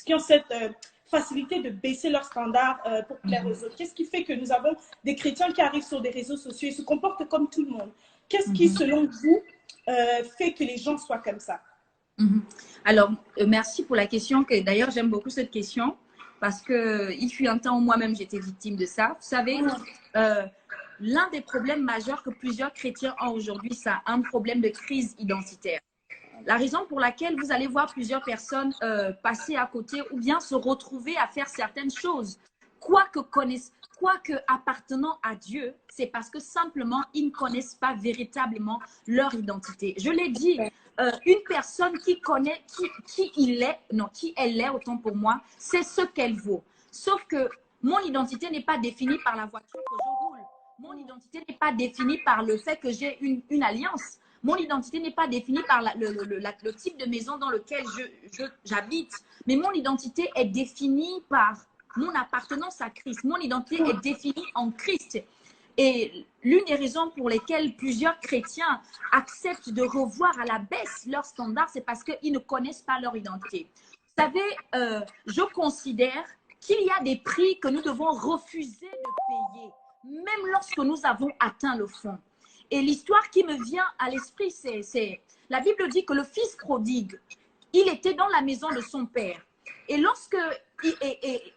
qui ont cette facilité de baisser leurs standards pour plaire aux autres? Qu'est-ce qui fait que nous avons des chrétiens qui arrivent sur des réseaux sociaux et se comportent comme tout le monde? Qu'est-ce qui, selon vous, fait que les gens soient comme ça? Alors, merci pour la question. D'ailleurs, j'aime beaucoup cette question parce qu'il fut un temps où moi-même j'étais victime de ça. Vous savez, l'un des problèmes majeurs que plusieurs chrétiens ont aujourd'hui, c'est un problème de crise identitaire. La raison pour laquelle vous allez voir plusieurs personnes passer à côté ou bien se retrouver à faire certaines choses, quoique appartenant à Dieu, c'est parce que simplement, ils ne connaissent pas véritablement leur identité. Je l'ai dit, une personne qui connaît qui elle est, autant pour moi, c'est ce qu'elle vaut. Sauf que mon identité n'est pas définie par la voiture que je roule. Mon identité n'est pas définie par le fait que j'ai une alliance. Mon identité n'est pas définie par le type de maison dans lequel j'habite. Mais mon identité est définie par mon appartenance à Christ. Mon identité est définie en Christ. Et l'une des raisons pour lesquelles plusieurs chrétiens acceptent de revoir à la baisse leurs standards, c'est parce qu'ils ne connaissent pas leur identité. Vous savez, je considère qu'il y a des prix que nous devons refuser de payer, même lorsque nous avons atteint le fond. Et l'histoire qui me vient à l'esprit, c'est la Bible dit que le fils prodigue, il était dans la maison de son père. Et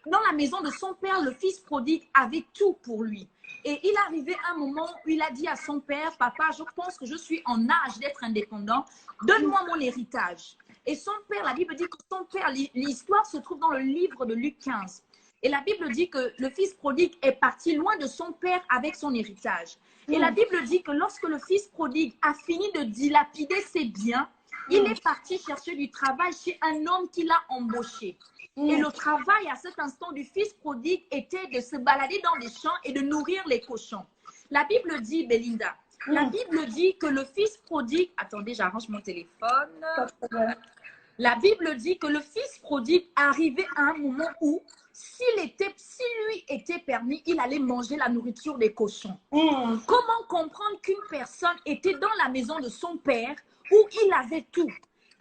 dans la maison de son père, le fils prodigue avait tout pour lui. Et il arrivait un moment où il a dit à son père, papa, je pense que je suis en âge d'être indépendant, donne-moi mon héritage. Et son père, la Bible dit que son père, l'histoire se trouve dans le livre de Luc 15. Et la Bible dit que le fils prodigue est parti loin de son père avec son héritage. Et la Bible dit que lorsque le fils prodigue a fini de dilapider ses biens, il est parti chercher du travail chez un homme qui l'a embauché. Et le travail à cet instant du fils prodigue était de se balader dans les champs et de nourrir les cochons. La Bible dit, Belinda, la Bible dit que le fils prodigue... Attendez, j'arrange mon téléphone. La Bible dit que le fils prodigue arrivait à un moment où, si lui était permis, il allait manger la nourriture des cochons. Comment comprendre qu'une personne était dans la maison de son père où il avait tout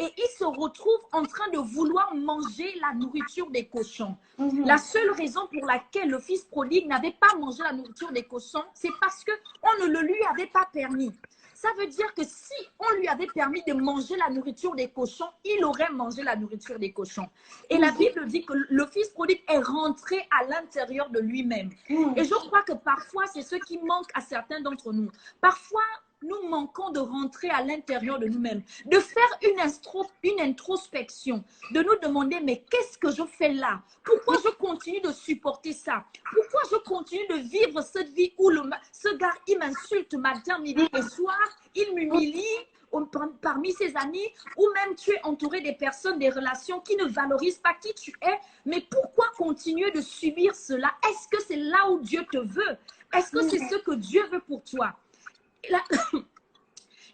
et il se retrouve en train de vouloir manger la nourriture des cochons? La seule raison pour laquelle le fils prodigue n'avait pas mangé la nourriture des cochons, c'est parce qu'on ne le lui avait pas permis. Ça veut dire que si on lui avait permis de manger la nourriture des cochons, il aurait mangé la nourriture des cochons. Et la Bible dit que le fils prodigue est rentré à l'intérieur de lui-même. Et je crois que parfois, c'est ce qui manque à certains d'entre nous. Parfois, nous manquons de rentrer à l'intérieur de nous-mêmes, de faire une introspection, de nous demander, mais qu'est-ce que je fais là? Pourquoi je continue de supporter ça? Pourquoi je continue de vivre cette vie où ce gars, il m'insulte matin, midi et soir, il m'humilie parmi ses amis, ou même tu es entouré des personnes, des relations qui ne valorisent pas qui tu es, mais pourquoi continuer de subir cela? Est-ce que c'est là où Dieu te veut? Est-ce que c'est ce que Dieu veut pour toi?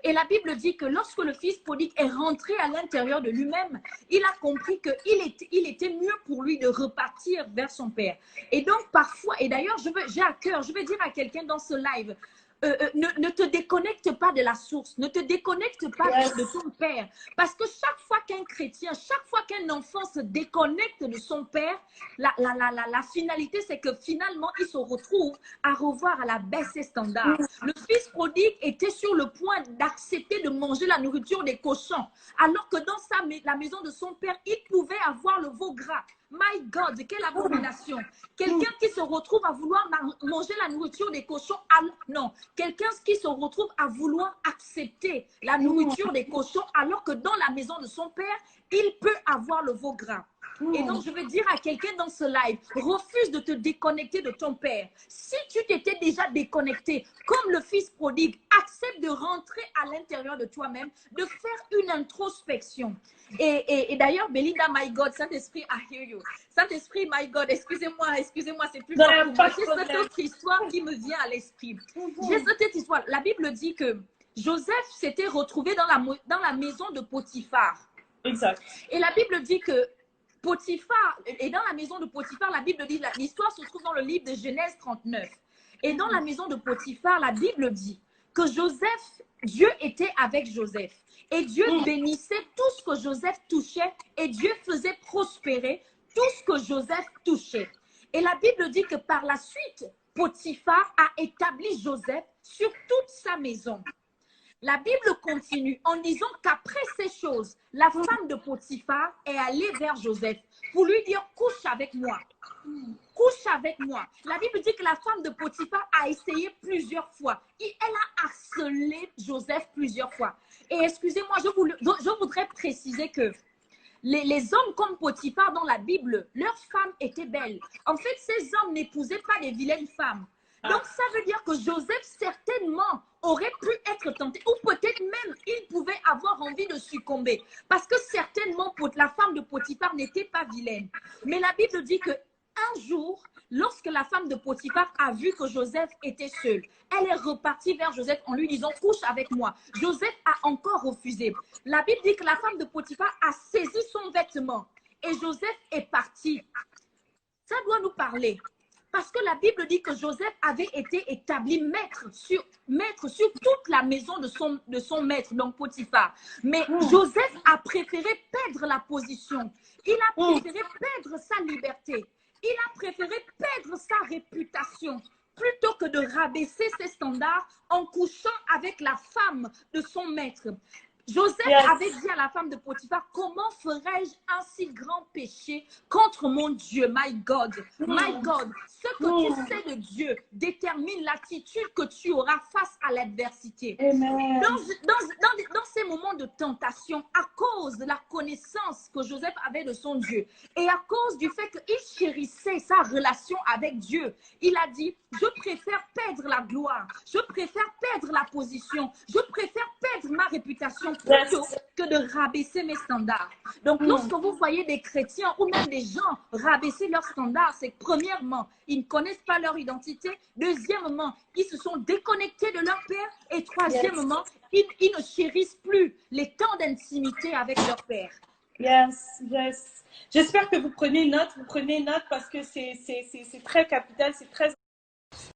Et la Bible dit que lorsque le fils prodigue est rentré à l'intérieur de lui-même, il a compris qu'il était mieux pour lui de repartir vers son père. Et donc parfois, et d'ailleurs j'ai à cœur, je vais dire à quelqu'un dans ce live, ne te déconnecte pas de la source, ne te déconnecte pas de ton père. Parce que chaque fois qu'un chrétien, chaque fois qu'un enfant se déconnecte de son père, la finalité, c'est que finalement, il se retrouve à revoir à la baisse ses standards. Le fils prodigue était sur le point d'accepter de manger la nourriture des cochons, alors que dans la maison de son père, il pouvait avoir le veau gras. My God, quelle abomination. Quelqu'un qui se retrouve à vouloir manger la nourriture des cochons. Non, quelqu'un qui se retrouve à vouloir accepter la nourriture des cochons alors que dans la maison de son père, il peut avoir le veau gras. Et donc, je veux dire à quelqu'un dans ce live, refuse de te déconnecter de ton père. Si tu t'étais déjà déconnecté, comme le fils prodigue, accepte de rentrer à l'intérieur de toi-même, de faire une introspection. Et d'ailleurs, Belinda, my God, Saint-Esprit, I hear you. Saint-Esprit, my God, excusez-moi, c'est plus fort pour moi. J'ai cette autre histoire qui me vient à l'esprit. J'ai cette histoire. La Bible dit que Joseph s'était retrouvé dans la maison de Potiphar. Exact. Et la Bible dit que Potiphar, et dans la maison de Potiphar, la Bible dit, l'histoire se trouve dans le livre de Genèse 39. Et dans la maison de Potiphar, la Bible dit que Dieu était avec Joseph. Et Dieu bénissait tout ce que Joseph touchait et Dieu faisait prospérer tout ce que Joseph touchait. Et la Bible dit que par la suite, Potiphar a établi Joseph sur toute sa maison. La Bible continue en disant qu'après ces choses, la femme de Potiphar est allée vers Joseph pour lui dire « couche avec moi ». Couche avec moi. La Bible dit que la femme de Potiphar a essayé plusieurs fois. Et elle a harcelé Joseph plusieurs fois. Et excusez-moi, je voudrais préciser que les hommes comme Potiphar dans la Bible, leurs femmes étaient belles. En fait, ces hommes n'épousaient pas des vilaines femmes. Donc, ça veut dire que Joseph, certainement, aurait pu être tenté, ou peut-être même, il pouvait avoir envie de succomber. Parce que certainement, la femme de Potiphar n'était pas vilaine. Mais la Bible dit que un jour, lorsque la femme de Potiphar a vu que Joseph était seul, elle est repartie vers Joseph en lui disant « couche avec moi ». Joseph a encore refusé. La Bible dit que la femme de Potiphar a saisi son vêtement et Joseph est parti. Ça doit nous parler. Parce que la Bible dit que Joseph avait été établi maître sur toute la maison de son maître, donc Potiphar. Mais Joseph a préféré perdre la position. Il a préféré perdre sa liberté. Il a préféré perdre sa réputation plutôt que de rabaisser ses standards en couchant avec la femme de son maître. Joseph avait dit à la femme de Potiphar, comment ferais-je un si grand péché contre mon Dieu, my God, my God. Ce que tu sais de Dieu détermine l'attitude que tu auras face à l'adversité. Dans ces moments de tentation, à cause de la connaissance que Joseph avait de son Dieu et à cause du fait qu'il chérissait sa relation avec Dieu, il a dit, je préfère perdre la gloire, je préfère perdre la position, je préfère perdre ma réputation plutôt que de rabaisser mes standards. Donc, lorsque vous voyez des chrétiens ou même des gens rabaisser leurs standards, c'est que premièrement, ils ne connaissent pas leur identité. Deuxièmement, ils se sont déconnectés de leur Père. Et troisièmement, ils ne chérissent plus les temps d'intimité avec leur Père. J'espère que vous prenez note parce que c'est très capital, c'est très